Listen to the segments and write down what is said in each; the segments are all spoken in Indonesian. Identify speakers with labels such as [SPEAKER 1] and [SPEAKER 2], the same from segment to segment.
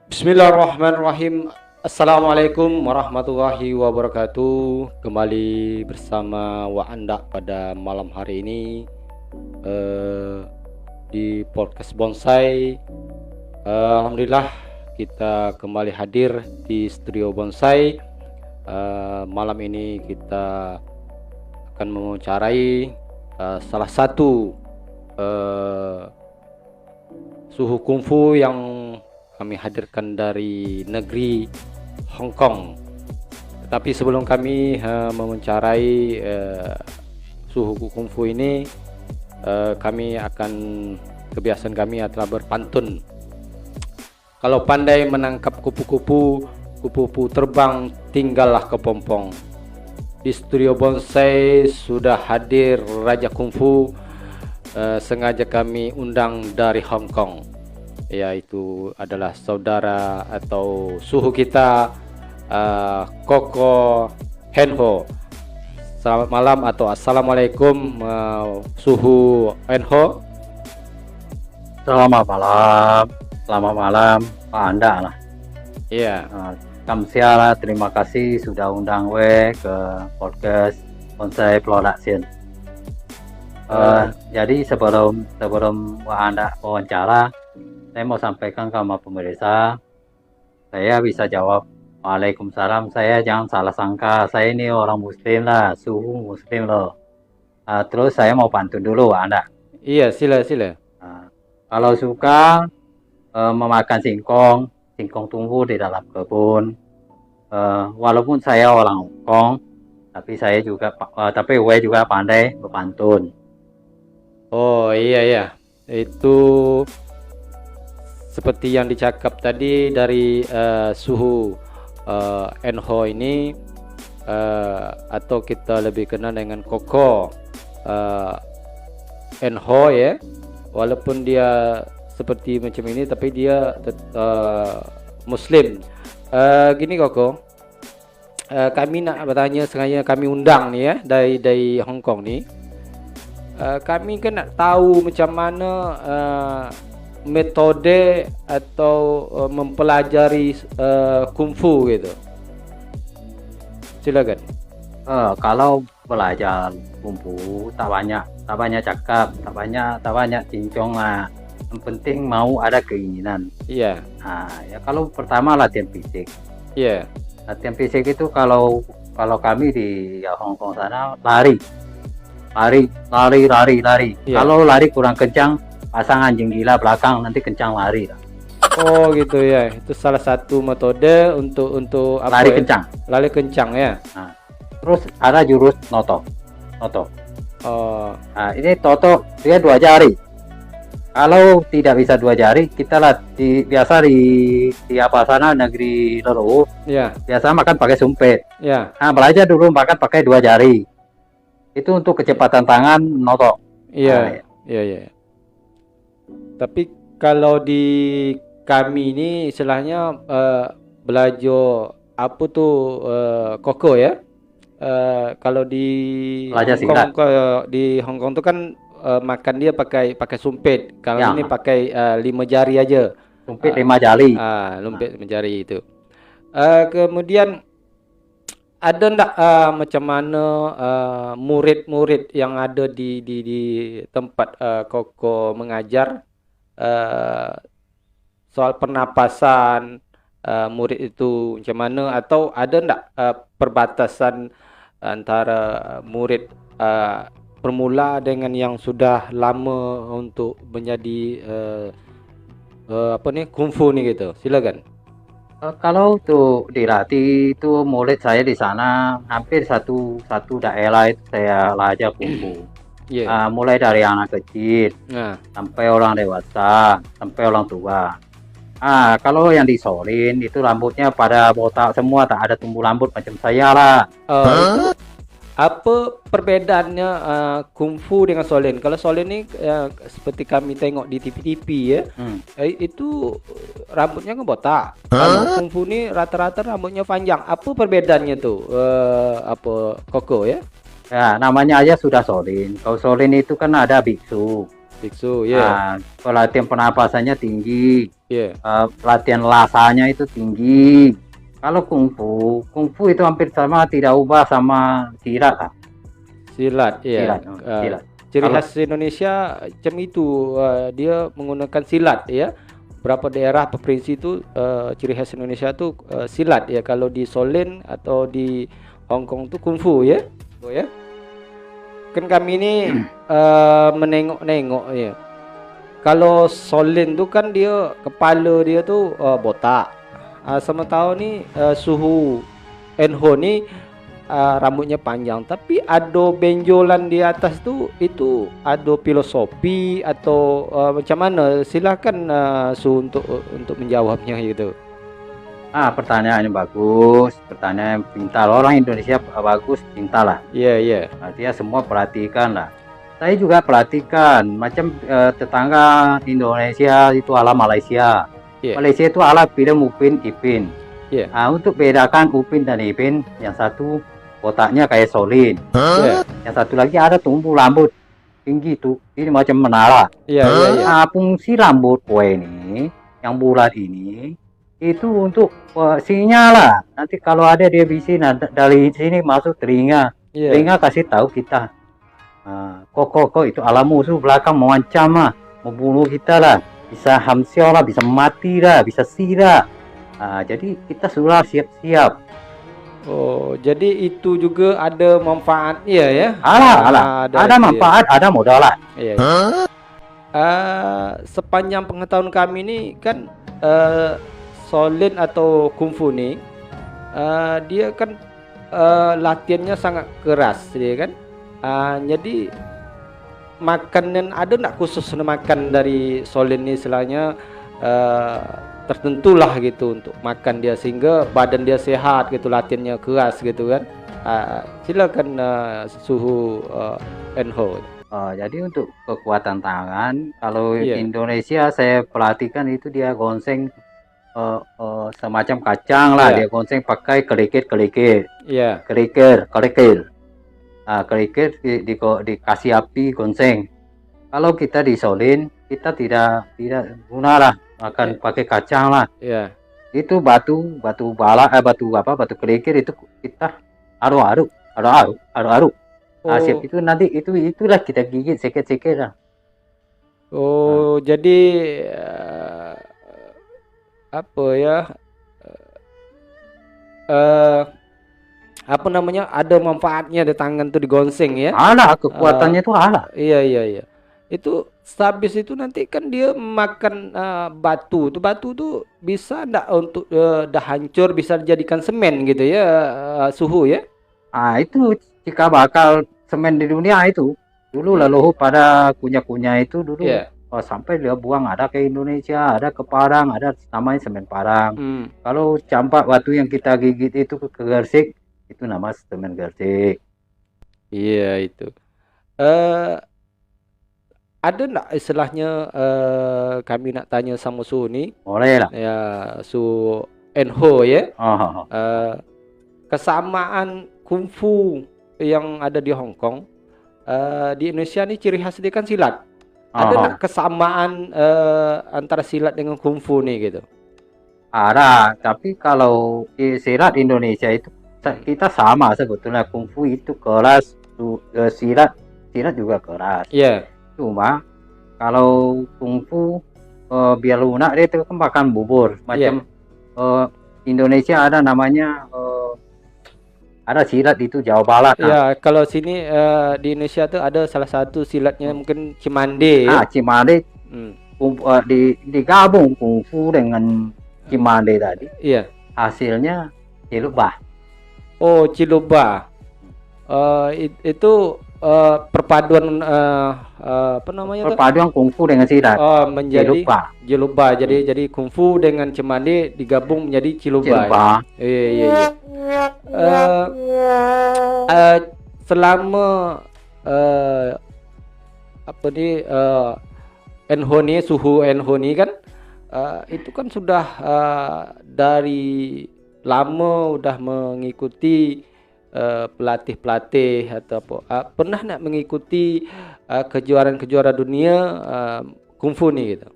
[SPEAKER 1] Bismillahirrahmanirrahim. Assalamualaikum warahmatullahi wabarakatuh. Kembali bersama Anda pada malam hari ini di podcast Bonsai. Alhamdulillah kita kembali hadir di studio Bonsai. Malam ini kita akan mewawancarai salah satu suhu kungfu yang kami hadirkan dari negeri Hong Kong. Tetapi sebelum kami mewawancarai suhu kungfu ini, kebiasaan kami adalah berpantun. Kalau pandai menangkap kupu-kupu, kupu-kupu terbang, tinggallah kepompong. Di studio Bonsai sudah hadir Raja Kungfu, sengaja kami undang dari Hong Kong, yaitu adalah saudara atau suhu kita, Koko Henho. Selamat malam atau assalamualaikum, suhu Henho.
[SPEAKER 2] Selamat malam Pak Anda lah.
[SPEAKER 1] Iya.
[SPEAKER 2] Kamsiala, terima kasih sudah undang ke podcast Bonsai Production. Jadi sebelum Anda wawancara, saya mau sampaikan sama pemirsa, saya bisa jawab Waalaikumsalam. Saya jangan salah sangka, saya ini orang Muslim lah, suhu Muslim loh. Terus saya mau pantun dulu Anda.
[SPEAKER 1] Iya, sila.
[SPEAKER 2] Kalau suka memakan singkong tumbuh di dalam kebun. Walaupun saya orang Hong Kong, tapi saya juga pandai berpantun.
[SPEAKER 1] Oh iya, itu seperti yang dicakap tadi dari suhu Enho ini, atau kita lebih kenal dengan Koko Enho ya. Walaupun dia seperti macam ini, tapi dia Muslim. Gini Koko, kami nak bertanya, sengaja kami undang nih ya dari Hong Kong nih. Kami kan nak tahu macam mana metode atau mempelajari kungfu gitu. Silakan.
[SPEAKER 2] Kalau belajar kungfu tak banyak cakap, tak banyak cincong lah. Yang penting mau ada keinginan.
[SPEAKER 1] Iya.
[SPEAKER 2] Ya kalau pertama latihan fisik.
[SPEAKER 1] Iya.
[SPEAKER 2] Latihan fisik itu kalau kami di Hong Kong sana lari. Yeah. Kalau lari kurang kencang, pasang anjing gila belakang, nanti kencang lari lah.
[SPEAKER 1] Oh gitu ya. Itu salah satu metode untuk apa
[SPEAKER 2] lari
[SPEAKER 1] ya?
[SPEAKER 2] Kencang.
[SPEAKER 1] Lari kencang ya.
[SPEAKER 2] Terus ada jurus noto.
[SPEAKER 1] Oh.
[SPEAKER 2] Ini toto dia 2 jari. Kalau tidak bisa 2 jari, kita biasa di apa sana negeri Leru.
[SPEAKER 1] Ya.
[SPEAKER 2] Biasa makan pakai sumpit.
[SPEAKER 1] Ya.
[SPEAKER 2] Belajar dulu makan pakai 2 jari. Itu untuk kecepatan tangan noto.
[SPEAKER 1] Iya. Iya. Tapi kalau di kami ini istilahnya belajar apa tuh koko ya. Kalau di Hong Kong tuh kan makan dia pakai sumpit. Kalau ini pakai 5 jari aja.
[SPEAKER 2] Sumpit 5 jari.
[SPEAKER 1] Sumpit 5 jari itu. Kemudian ada ndak macam mana murid-murid yang ada di tempat Koko mengajar soal pernapasan murid itu macam mana, atau ada ndak perbatasan antara murid permula dengan yang sudah lama untuk menjadi kungfu nih gitu. Silakan.
[SPEAKER 2] Kalau tuh dilatih itu murid saya di sana hampir satu daerah itu saya belajar kungfu. Mulai dari anak kecil sampai orang dewasa, sampai orang tua. Kalau yang di Solin itu rambutnya pada botak semua, tak ada tumbuh rambut macam saya lah.
[SPEAKER 1] Apa perbedaannya kungfu dengan Solin? Kalau Solin ini seperti kami tengok di TV-TV ya, itu rambutnya kan botak. Kalau kungfu ini rata-rata rambutnya panjang. Apa perbedaannya tuh? Koko ya?
[SPEAKER 2] Ya, namanya aja sudah Solin. Kalau Solin itu kan ada biksu.
[SPEAKER 1] Biksu, ya.
[SPEAKER 2] Pelatihan pernapasannya tinggi. Pelatihan lasanya itu tinggi. Kalau kungfu itu hampir sama, tidak ubah sama silat lah.
[SPEAKER 1] Silat, ya.
[SPEAKER 2] Silat.
[SPEAKER 1] Ciri khas Indonesia macam itu, dia menggunakan silat, ya. Berapa daerah provinsi itu ciri khas Indonesia itu silat, ya. Kalau di Solen atau di Hong Kong itu kungfu, ya. Ya. Kan kami ini menengok-nengok, ya. Kalau Solen tuh kan dia kepala dia tuh botak. Sama tahu nih suhu Enho nih rambutnya panjang, tapi ada benjolan di atas tuh, itu ada filosofi atau macam mana? Silakan Su untuk menjawabnya gitu.
[SPEAKER 2] Pertanyaannya bagus, pertanyaan pintar, orang Indonesia bagus, pintar lah.
[SPEAKER 1] Iya.
[SPEAKER 2] Artinya semua perhatikan lah. Saya juga perhatikan macam tetangga Indonesia itu ala Malaysia. Malaysia itu ala film Upin Ipin. Untuk bedakan Upin dan Ipin, yang satu otaknya kayak Solin, yang satu lagi ada tumbuh rambut tinggi tuh, ini macam menara. Fungsi rambut kue ini, yang bulat ini, itu untuk sinyal lah. Nanti kalau ada dia bising, dari sini masuk telinga, telinga kasih tahu kita. Kok itu ala musuh belakang mengancam mau bunuh kita lah, bisa hamsil lah, bisa mati lah, bisa sirah. Jadi kita sudah siap-siap.
[SPEAKER 1] Oh, jadi itu juga ada manfaatnya, ya?
[SPEAKER 2] Ada manfaat, ada modalan.
[SPEAKER 1] Sepanjang pengetahuan kami ini kan Solin atau kungfu nih, dia kan latihannya sangat keras, dia kan. Jadi makanan ada nak khusus makan dari Solin ini, selanya tertentulah gitu untuk makan dia sehingga badan dia sehat gitu, latihannya keras gitu kan. Silakan suhu Enho.
[SPEAKER 2] Jadi untuk kekuatan tangan, kalau Indonesia saya perhatikan itu dia gonseng semacam kacang lah, dia gonseng pakai kerikil. Kerikil dikasih api gonseng. Kalau kita di Solin, kita tidak guna lah makan pakai kacang lah. Itu batu kerikil itu kita aduk. Siap itu nanti itulah kita gigit sikit-sikit lah.
[SPEAKER 1] Jadi apa ya? Apa namanya, ada manfaatnya di tangan tuh digonseng, ya?
[SPEAKER 2] Ada kekuatannya tuh ada.
[SPEAKER 1] Iya. Itu habis itu nanti kan dia makan batu tuh bisa ndak untuk dah hancur bisa dijadikan semen gitu ya, suhu ya?
[SPEAKER 2] Itu jika bakal semen di dunia itu dulu leluhur pada kunyah-kunyah itu dulu. Sampai dia buang, ada ke Indonesia, ada ke Padang, ada namanya semen Padang. Kalau campak batu yang kita gigit itu ke Gersik, itu nama semen Gersik.
[SPEAKER 1] Iya itu. Ada enggak istilahnya kami nak tanya sama Su nih?
[SPEAKER 2] Boleh lah.
[SPEAKER 1] Ya, Su Enho ya. Kesamaan kungfu yang ada di Hong Kong di Indonesia nih ciri khas dia kan silat. Ada enggak kesamaan antara silat dengan kungfu nih gitu?
[SPEAKER 2] Ada, tapi kalau di silat Indonesia itu kita sama sebetulnya. Kungfu itu keras, silat juga keras. Cuma kalau kungfu biar lunak dia itu kan makan bubur. Macam Indonesia ada namanya ada silat itu Jawa Barat.
[SPEAKER 1] Kalau sini di Indonesia tuh ada salah satu silatnya mungkin Cimande.
[SPEAKER 2] Cimande digabung kungfu dengan Cimande tadi. Hasilnya Cilubah.
[SPEAKER 1] Cilubah. Itu perpaduan apa namanya?
[SPEAKER 2] Perpaduan kungfu dengan silat.
[SPEAKER 1] Menjadi Cilubah. Jadi kungfu dengan Cimande digabung menjadi Cilubah. Iya. Selama suhu Enho ini kan itu kan sudah dari lama udah mengikuti pelatih atau apa, pernah nak mengikuti kejuaraan dunia kungfu nih gitu?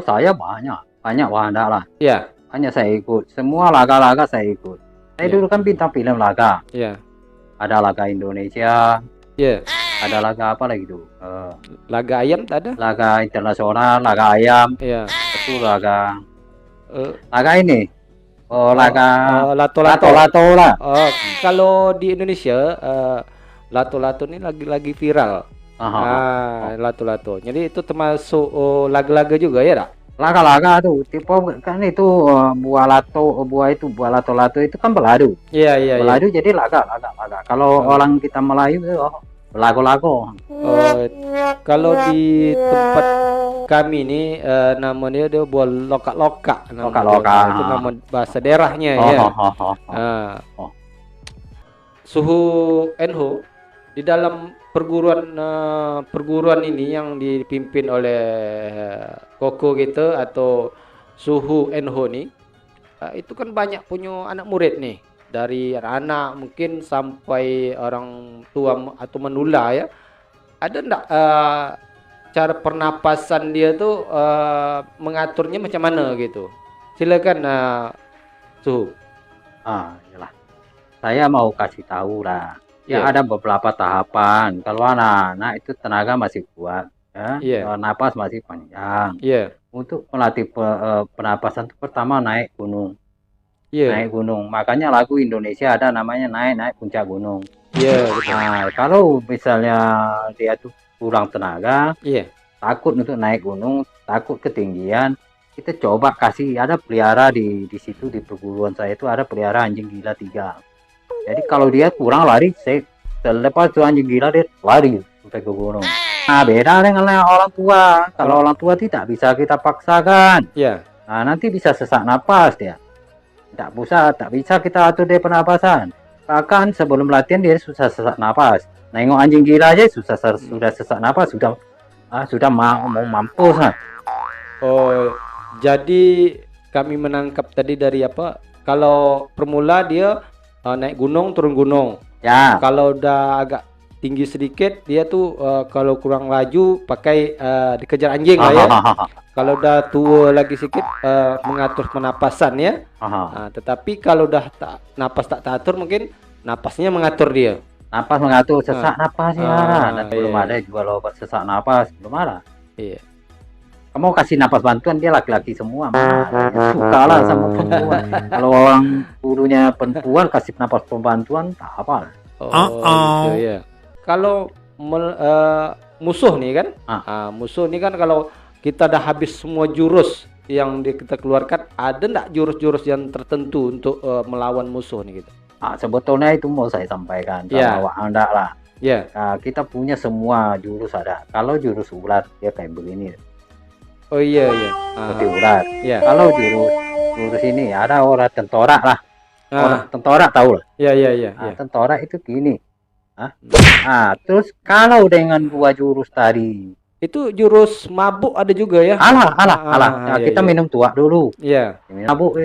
[SPEAKER 2] Saya banyak Banyak wah enggak lah.
[SPEAKER 1] Iya.
[SPEAKER 2] Banyak saya ikut. Semua laga-laga saya ikut. Saya dulu kan bintang film laga.
[SPEAKER 1] Iya.
[SPEAKER 2] Ada laga Indonesia.
[SPEAKER 1] Iya.
[SPEAKER 2] Ada laga apa lagi tuh?
[SPEAKER 1] Laga ayam tak ada?
[SPEAKER 2] Laga internasional, laga ayam.
[SPEAKER 1] Iya.
[SPEAKER 2] Itu laga ini. Laga
[SPEAKER 1] lato-lato
[SPEAKER 2] lah.
[SPEAKER 1] Kalau di Indonesia lato-lato ini lagi viral. Lato-lato. Jadi itu termasuk laga-laga juga ya, tak?
[SPEAKER 2] Laga-laga tuh, tipe kan itu buah lato-lato itu kan beladu.
[SPEAKER 1] Iya.
[SPEAKER 2] Beladu jadi laga. Kalau orang kita Melayu lago-lago.
[SPEAKER 1] Kalau di tempat kami ini namanya dia buah loka-loka. Itu nama bahasa daerahnya ya. Suhu Enho di dalam perguruan ini yang dipimpin oleh Koko gitu atau Suhu Enho nih, itu kan banyak punya anak murid nih, dari anak mungkin sampai orang tua atau menula ya. Ada enggak cara pernapasan dia tuh mengaturnya macam mana gitu? Silakan Suhu.
[SPEAKER 2] Iyalah. Saya mau kasih tahu lah. Ya,
[SPEAKER 1] Yeah.
[SPEAKER 2] ada beberapa tahapan. Kalau anak-anak itu tenaga masih kuat, ya. Napas masih panjang. Untuk melatih pernapasan itu pertama naik gunung. Naik gunung. Makanya lagu Indonesia ada namanya naik puncak gunung. Nah, kalau misalnya dia tuh kurang tenaga, takut untuk naik gunung, takut ketinggian, kita coba kasih, ada pelihara di situ di perguruan saya itu ada pelihara anjing gila 3. Jadi kalau dia kurang lari, selepas itu anjing gila dia lari sampai ke gunung. Nah, beda dengan orang tua. Kalau orang tua tidak bisa kita paksakan. Nah, nanti bisa sesak napas dia. Tak bisa kita atur dia pernapasan. Bahkan sebelum latihan dia susah sesak napas. Nengok anjing gila aja sudah sesak napas, sudah mau mampus lah.
[SPEAKER 1] Jadi kami menangkap tadi dari apa? Kalau permula dia naik gunung, turun gunung.
[SPEAKER 2] Ya.
[SPEAKER 1] Kalau udah agak tinggi sedikit, dia tuh kalau kurang laju pakai dikejar anjing lah ya. Kalau udah tua lagi sedikit mengatur penapasan ya. Tetapi kalau udah napas tak teratur, mungkin napasnya mengatur dia.
[SPEAKER 2] Napas mengatur, sesak napas ya. Dan belum ada jual obat sesak napas, belum ada.
[SPEAKER 1] Iya.
[SPEAKER 2] Kamu kasih napas bantuan, dia laki-laki semua, suka lah sama perempuan. Kalau orang gurunya perempuan kasih napas pembantuan tak apa.
[SPEAKER 1] Gitu ya. Kalau musuh nih kan, musuh nih kan kalau kita dah habis semua jurus yang kita keluarkan, ada ndak jurus-jurus yang tertentu untuk melawan musuh nih gitu?
[SPEAKER 2] Sebetulnya itu mau saya sampaikan sama Anda lah. Kita punya semua jurus ada. Kalau jurus ular dia kayak begini. Seperti ular. Kalau jurus ini ada orang tengkorak lah. Orang tengkorak tahu lah. Tengkorak itu gini. Terus kalau dengan dua jurus tadi,
[SPEAKER 1] itu jurus mabuk ada juga ya?
[SPEAKER 2] Alah. Kita minum tuak dulu. Mabuk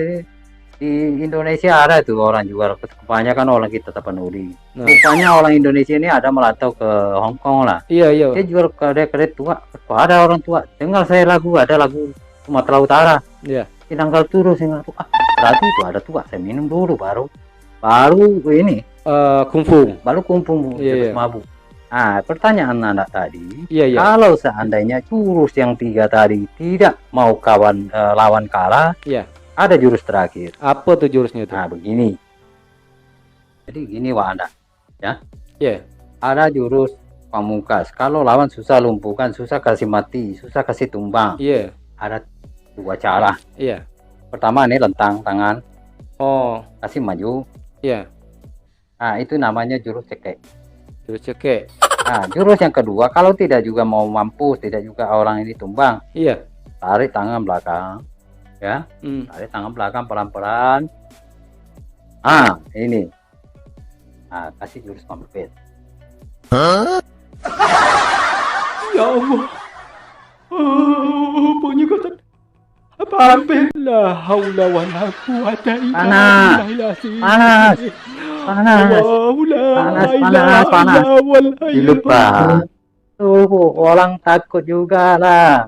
[SPEAKER 2] di Indonesia ada tuh orang jual. Kebanyakan orang kita tapanuli. Rupanya orang Indonesia ini ada melantau ke Hong Kong lah. Dia jual kedai tuak. Ada orang tua. Dengar saya ada lagu Sumatera Utara. Tinanggal turu saya berarti itu ada tuak. Saya minum dulu baru ini
[SPEAKER 1] kungfu.
[SPEAKER 2] Baru kungfu mabuk. Pertanyaan Anda tadi, kalau seandainya jurus yang 3 tadi tidak mau lawan kalah, ada jurus terakhir.
[SPEAKER 1] Apa tuh jurusnya itu?
[SPEAKER 2] Begini. Jadi gini Anda, ya. Ada jurus pamungkas. Kalau lawan susah lumpuhkan, susah kasih mati, susah kasih tumbang. Ada 2 cara. Pertama ini lentang tangan. Kasih maju. Itu namanya jurus cekek. Jurus yang kedua, kalau tidak juga mau mampus, tidak juga orang ini tumbang. Tarik tangan belakang. Tarik tangan belakang pelan-pelan. Ini. Kasih jurus mampet.
[SPEAKER 1] Ya Allah. Punya kata apa? La haula wala quwata illa billah.
[SPEAKER 2] Panas. Dilupa. Tuh, orang takut juga lah.